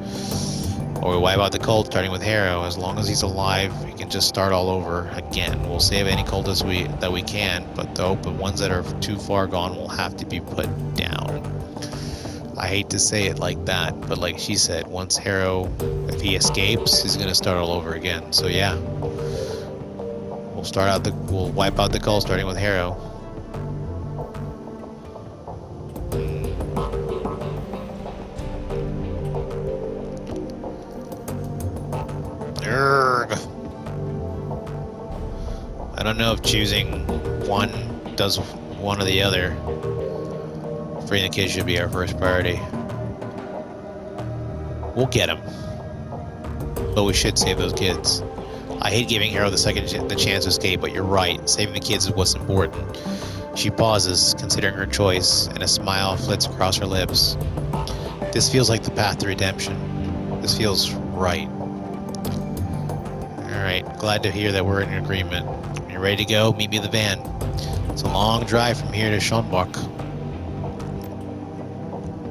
[SPEAKER 1] Or we wipe out the cult, starting with Harrow. As long as he's alive, we can just start all over again. We'll save any cultists that we can, but the ones that are too far gone will have to be put down. I hate to say it like that, but like she said, once Harrow, if he escapes, he's gonna start all over again. So yeah, we'll wipe out the cult, starting with Harrow. I don't know if choosing one does one or the other. Freeing the kids should be our first priority. We'll get them, but we should save those kids. I hate giving Harrow the chance to escape, but you're right. Saving the kids is what's important. She pauses, considering her choice, and a smile flits across her lips. This feels like the path to redemption. This feels right. Alright, glad to hear that we're in agreement. When you're ready to go, meet me in the van. It's a long drive from here to Schonbach.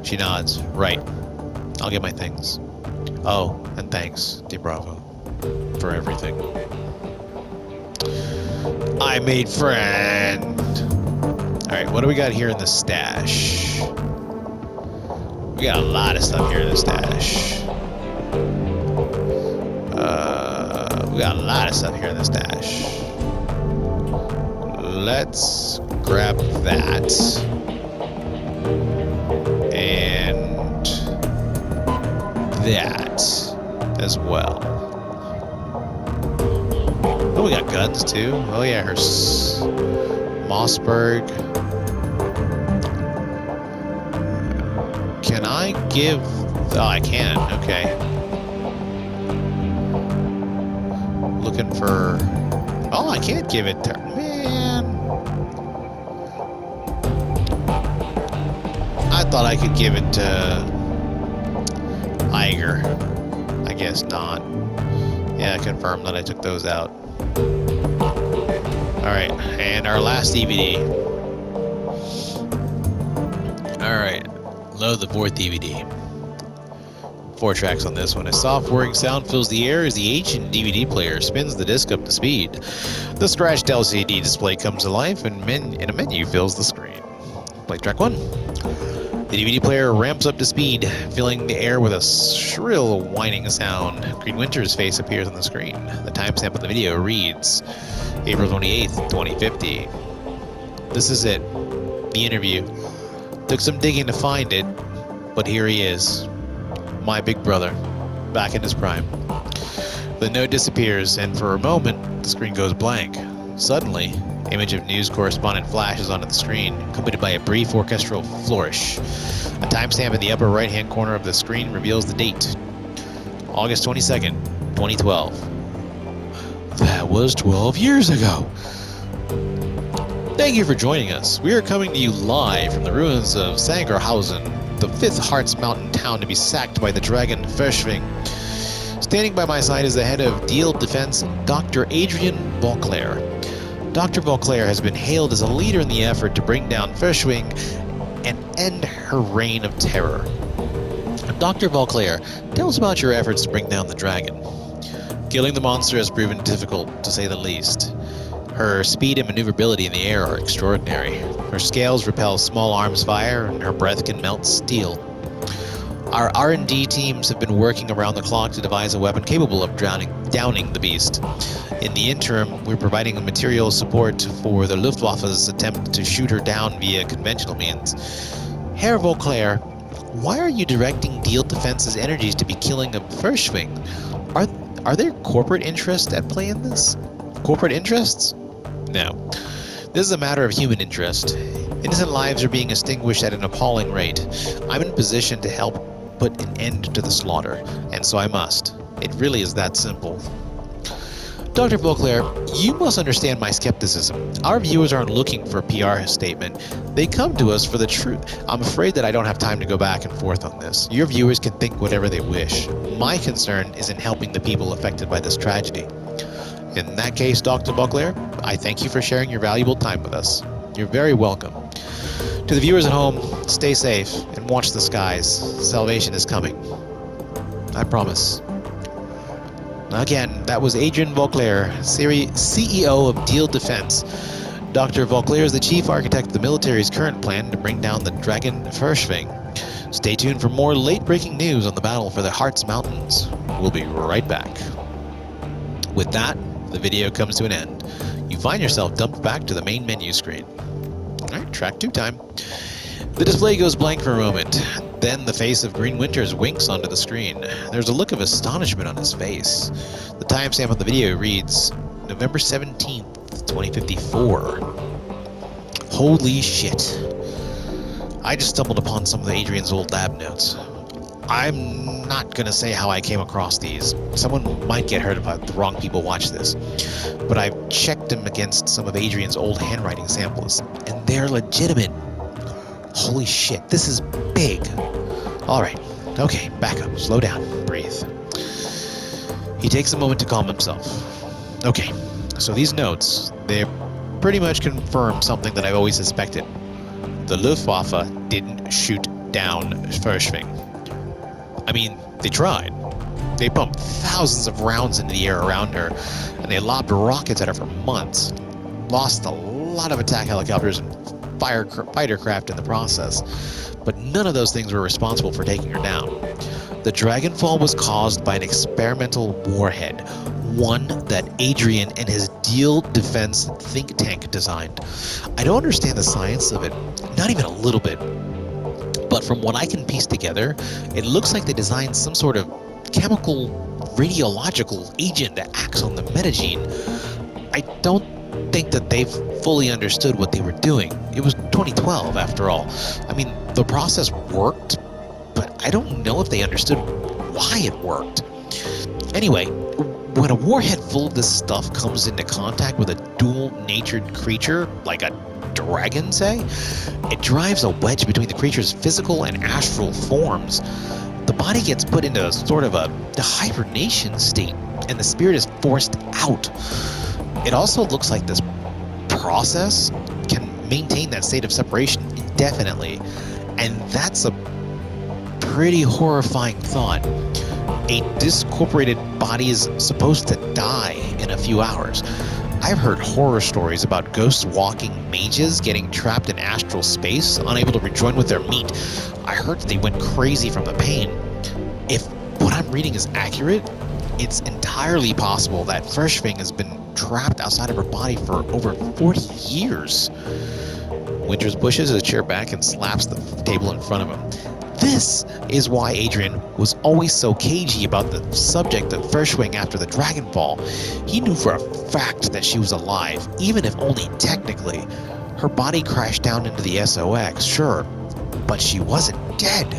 [SPEAKER 1] She nods. Right. I'll get my things. Oh, and thanks, Team Bravo, for everything. I made friend. Alright, what do we got here in the stash? We got a lot of stuff here in the stash. We got a lot of stuff here in the stash. Let's grab that. And that as well. Oh, we got guns too. Oh yeah, her Mossberg. Can I give... Oh, I can. Okay. Looking for... Oh, I can't give it to her. Man. I thought I could give it to Iger. I guess not. Yeah, confirm that I took those out. Alright, and our last DVD. Alright, load the fourth DVD. 4 tracks on this one. A soft whirring sound fills the air as the ancient DVD player spins the disc up to speed. The scratched LCD display comes to life and a menu fills the screen. Play track 1. The DVD player ramps up to speed, filling the air with a shrill whining sound. Green Winter's face appears on the screen. The timestamp of the video reads April 28th, 2050. This is it. The interview. Took some digging to find it, but here he is. My big brother, back in his prime. The note disappears, and for a moment, the screen goes blank. Suddenly, image of news correspondent flashes onto the screen, accompanied by a brief orchestral flourish. A timestamp in the upper right-hand corner of the screen reveals the date. August 22nd, 2012. That was 12 years ago. Thank you for joining us. We are coming to you live from the ruins of Sangerhausen, the 5th Hearts Mountain town to be sacked by the dragon Verschwing. Standing by my side is the head of Deal Defense, Dr. Adrian Vauclair. Dr. Vauclair has been hailed as a leader in the effort to bring down Verschwing and end her reign of terror. Dr. Vauclair, tell us about your efforts to bring down the dragon. Killing the monster has proven difficult, to say the least. Her speed and maneuverability in the air are extraordinary. Her scales repel small arms fire, and her breath can melt steel. Our R&D teams have been working around the clock to devise a weapon capable of downing the beast. In the interim, we're providing material support for the Luftwaffe's attempt to shoot her down via conventional means. Herr Vauclair, why are you directing Deal Defense's energies to be killing a Verschwing? Are there corporate interests at play in this? Corporate interests? No. This is a matter of human interest. Innocent lives are being extinguished at an appalling rate. I'm in position to help put an end to the slaughter, and so I must. It really is that simple. Dr. Vauclair, you must understand my skepticism. Our viewers aren't looking for a PR statement. They come to us for the truth. I'm afraid that I don't have time to go back and forth on this. Your viewers can think whatever they wish. My concern is in helping the people affected by this tragedy. In that case, Dr. Vauclair, I thank you for sharing your valuable time with us. You're very welcome. To the viewers at home, stay safe and watch the skies. Salvation is coming. I promise. Again, that was Adrian Vauclair, CEO of Deal Defense. Dr. Vauclair is the chief architect of the military's current plan to bring down the dragon Verschwing. Stay tuned for more late-breaking news on the battle for the Hearts Mountains. We'll be right back. With that, the video comes to an end. You find yourself dumped back to the main menu screen. Alright, track 2 time. The display goes blank for a moment. Then the face of Green Winters winks onto the screen. There's a look of astonishment on his face. The timestamp of the video reads November 17th, 2054. Holy shit. I just stumbled upon some of Adrian's old lab notes. I'm not gonna say how I came across these. Someone might get hurt if the wrong people watch this. But I've checked them against some of Adrian's old handwriting samples, and they're legitimate. Holy shit, this is big. Alright, okay, back up, slow down, breathe. He takes a moment to calm himself. Okay, so these notes, they pretty much confirm something that I've always suspected. The Luftwaffe didn't shoot down Verschwing. I mean, they tried. They pumped thousands of rounds into the air around her, and they lobbed rockets at her for months. Lost a lot of attack helicopters and fighter craft in the process, but none of those things were responsible for taking her down. The Dragonfall was caused by an experimental warhead, one that Adrian and his Deal Defense think tank designed. I don't understand the science of it, not even a little bit, but from what I can piece together, it looks like they designed some sort of chemical radiological agent that acts on the metagene. I don't think that they've fully understood what they were doing. It was 2012 after all. I mean, the process worked, but I don't know if they understood why it worked. Anyway, when a warhead full of this stuff comes into contact with a dual-natured creature, like a dragon, say, it drives a wedge between the creature's physical and astral forms. The body gets put into sort of a hibernation state, and the spirit is forced out. It also looks like this process can maintain that state of separation indefinitely, and that's a pretty horrifying thought. A discorporated body is supposed to die in a few hours. I've heard horror stories about ghosts walking mages getting trapped in astral space, unable to rejoin with their meat. I heard they went crazy from the pain. If what I'm reading is accurate, it's entirely possible that Freshwing has been trapped outside of her body for over 40 years. Winters pushes his chair back and slaps the table in front of him. This is why Adrian was always so cagey about the subject of Freshwing after the Dragonfall. He knew for a fact that she was alive, even if only technically. Her body crashed down into the SOX, sure, but she wasn't dead.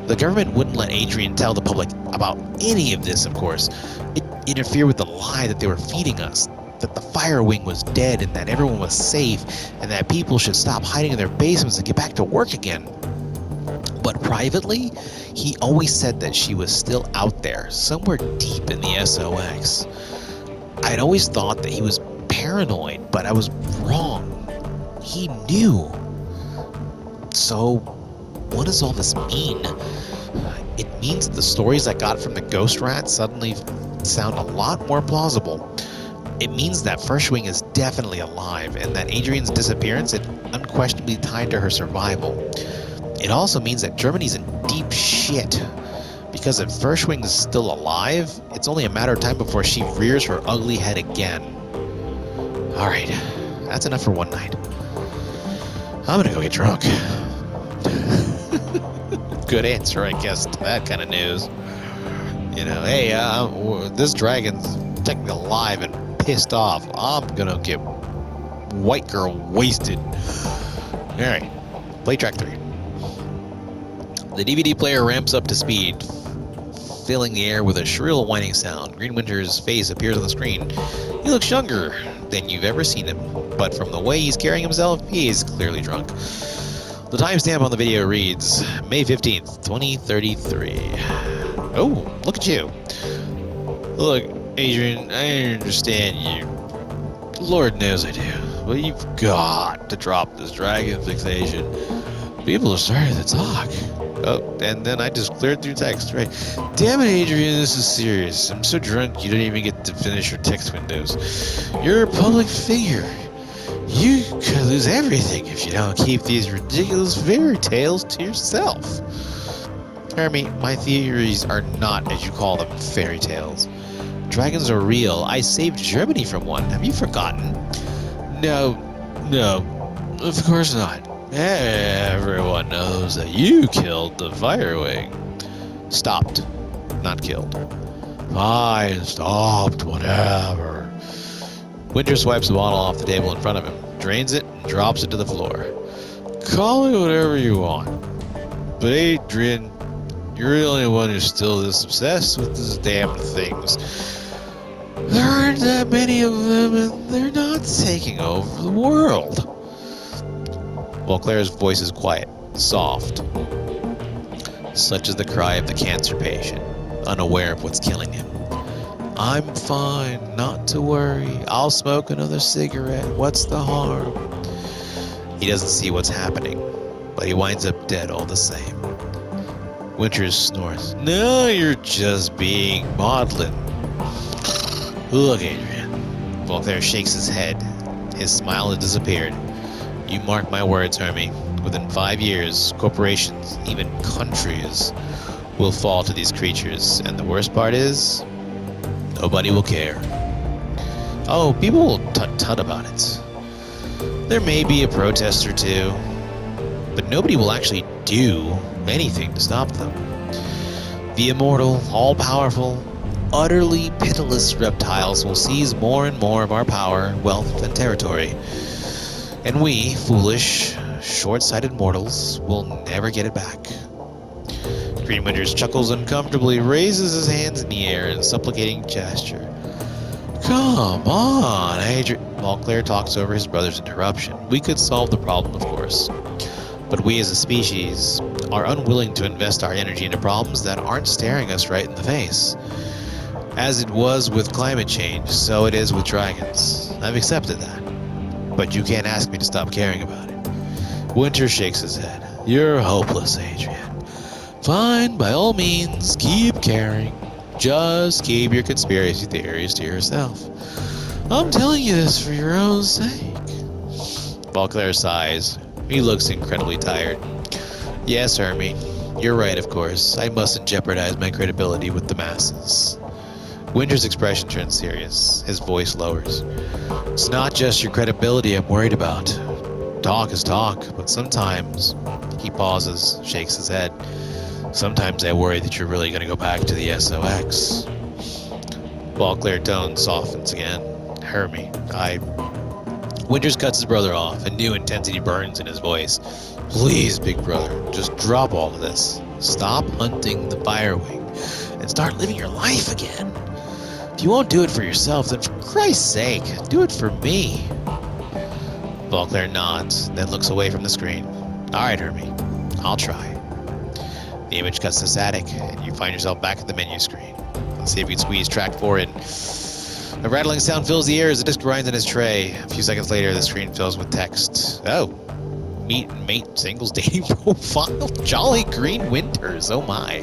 [SPEAKER 1] The government wouldn't let Adrian tell the public about any of this, of course. It interfered with the lie that they were feeding us, that the Fire Wing was dead and that everyone was safe, and that people should stop hiding in their basements and get back to work again. But privately, he always said that she was still out there, somewhere deep in the SOX. I'd always thought that he was paranoid, but I was wrong. He knew. So, what does all this mean? It means that the stories I got from the ghost rat suddenly sound a lot more plausible. It means that Freshwing is definitely alive, and that Adrian's disappearance is unquestionably tied to her survival. It also means that Germany's in deep shit, because if Freshwing is still alive, it's only a matter of time before she rears her ugly head again. Alright, that's enough for one night. I'm gonna go get drunk. Good answer, I guess, to that kind of news. You know, hey, this dragon's technically alive and pissed off. I'm gonna get white girl wasted. Alright, play track 3. The DVD player ramps up to speed, filling the air with a shrill whining sound. Green Winter's face appears on the screen. He looks younger than you've ever seen him, but from the way he's carrying himself, he is clearly drunk. The timestamp on the video reads, May 15th, 2033. Oh, look at you. Look, Adrian, I understand you. Lord knows I do. But you've got to drop this dragon fixation. People are starting to talk. Oh, and then I just cleared through text, right? Damn it, Adrian, this is serious. I'm so drunk you don't even get to finish your text windows. You're a public figure. You could lose everything if you don't keep these ridiculous fairy tales to yourself. Jeremy, my theories are not, as you call them, fairy tales. Dragons are real. I saved Germany from one. Have you forgotten? No, of course not. Everyone knows that you killed the Fire Wing. Stopped, not killed. Fine, stopped, whatever. Winter swipes the bottle off the table in front of him, drains it, and drops it to the floor. Call it whatever you want. But Adrian, you're the only one who's still this obsessed with these damn things. There aren't that many of them, and they're not taking over the world. Claire's voice is quiet, soft, such as the cry of the cancer patient, unaware of what's killing him. I'm fine, not to worry. I'll smoke another cigarette. What's the harm? He doesn't see what's happening, but he winds up dead all the same. Winters snorts. No, you're just being maudlin. Look, Adrian. Claire shakes his head. His smile has disappeared. You mark my words, Hermie. Within 5 years, corporations, even countries, will fall to these creatures. And the worst part is, nobody will care. Oh, people will tut-tut about it. There may be a protest or two, but nobody will actually do anything to stop them. The immortal, all-powerful, utterly pitiless reptiles will seize more and more of our power, wealth, and territory. And we, foolish, short-sighted mortals, will never get it back. Green Winters chuckles uncomfortably, raises his hands in the air in a supplicating gesture. Come on, Adrian. Montclair talks over his brother's interruption. We could solve the problem, of course. But we as a species are unwilling to invest our energy into problems that aren't staring us right in the face. As it was with climate change, so it is with dragons. I've accepted that. But you can't ask me to stop caring about it. Winter shakes his head. You're hopeless, Adrian. Fine, by all means, keep caring. Just keep your conspiracy theories to yourself. I'm telling you this for your own sake. Beauclair sighs. He looks incredibly tired. Yes, Hermie. You're right, of course. I mustn't jeopardize my credibility with the masses. Winter's expression turns serious. His voice lowers. It's not just your credibility I'm worried about. Talk is talk, but sometimes... He pauses, shakes his head. Sometimes I worry that you're really going to go back to the SOX. Beauclair tone softens again. Hermie, Winters cuts his brother off. A new intensity burns in his voice. Please, big brother, just drop all of this. Stop hunting the Firewing and start living your life again. If you won't do it for yourself, then for Christ's sake, do it for me. Beauclair nods, then looks away from the screen. All right, Hermie, I'll try. The image cuts to static, and you find yourself back at the menu screen. Let's see if we can squeeze track 4 in. A rattling sound fills the air as the disc grinds in his tray. A few seconds later, the screen fills with text. Oh, meet and mate singles dating profile. Jolly Green Winters, oh my.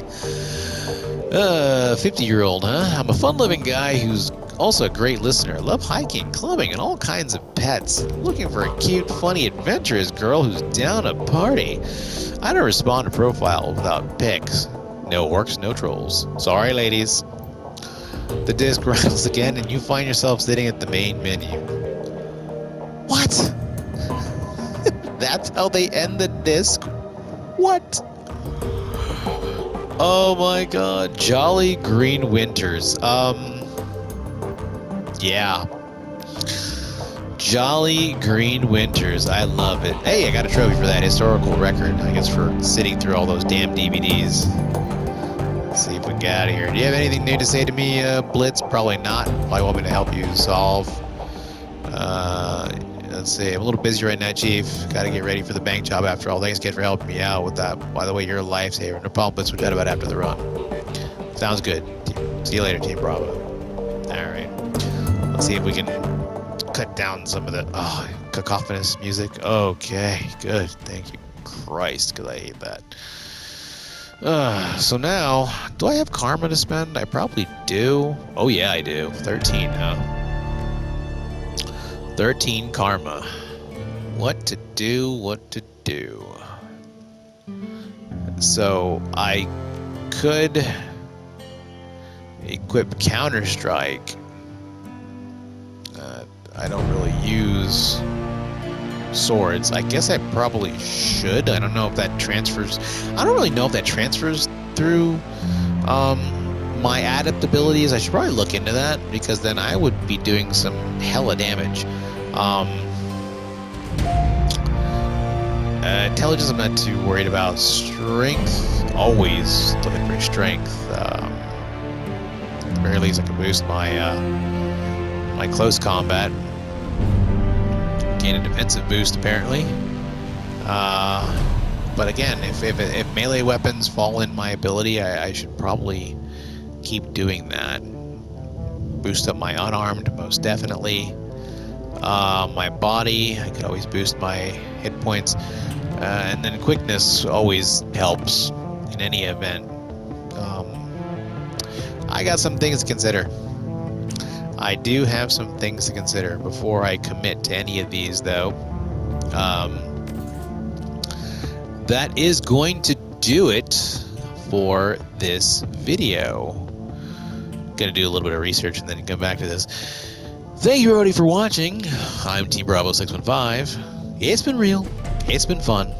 [SPEAKER 1] 50-year-old, huh? I'm a fun-loving guy who's also a great listener. I love hiking, clubbing, and all kinds of pets. Looking for a cute, funny, adventurous girl who's down to party. I don't respond to profile without pics. No orcs, no trolls. Sorry, ladies. The disc rattles again, and you find yourself sitting at the main menu. What? That's how they end the disc? What? Oh my god. Jolly Green Winters. Yeah. Jolly Green Winters. I love it. Hey, I got a trophy for that historical record. I guess for sitting through all those damn DVDs. Let's see if we can get out of here. Do you have anything new to say to me, Blitz? Probably not. Probably want me to help you solve. Let's see. I'm a little busy right now, Chief. Got to get ready for the bank job after all. Thanks, kid, for helping me out with that. By the way, you're a lifesaver. No problem, Blitz. We'll chat about it after the run. Sounds good. See you later, Team Bravo. All right. Let's see if we can cut down some of the cacophonous music. Okay, good. Thank you, Christ, because I hate that. So now, do I have karma to spend? I probably do. Oh yeah, I do. 13, huh? 13 karma. What to do, what to do. So, I could equip Counter-Strike. I don't really use swords. I guess I probably should. I don't know if that transfers. I don't really know if that transfers through my adept abilities. I should probably look into that, because then I would be doing some hella damage. Intelligence, I'm not too worried about. Strength, always looking for strength. At the very least, I can boost my my close combat. Gain a defensive boost, apparently. But again, if melee weapons fall in my ability, I should probably keep doing that. Boost up my unarmed, most definitely. My body, I could always boost my hit points. And then quickness always helps in any event. I got some things to consider. I do have some things to consider before I commit to any of these, though. That is going to do it for this video. Gonna do a little bit of research and then come back to this. Thank you, everybody, for watching. I'm Team Bravo 615. It's been real. It's been fun.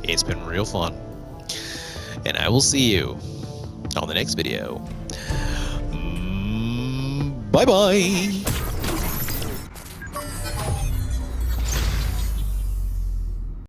[SPEAKER 1] It's been real fun. And I will see you on the next video. Bye-bye.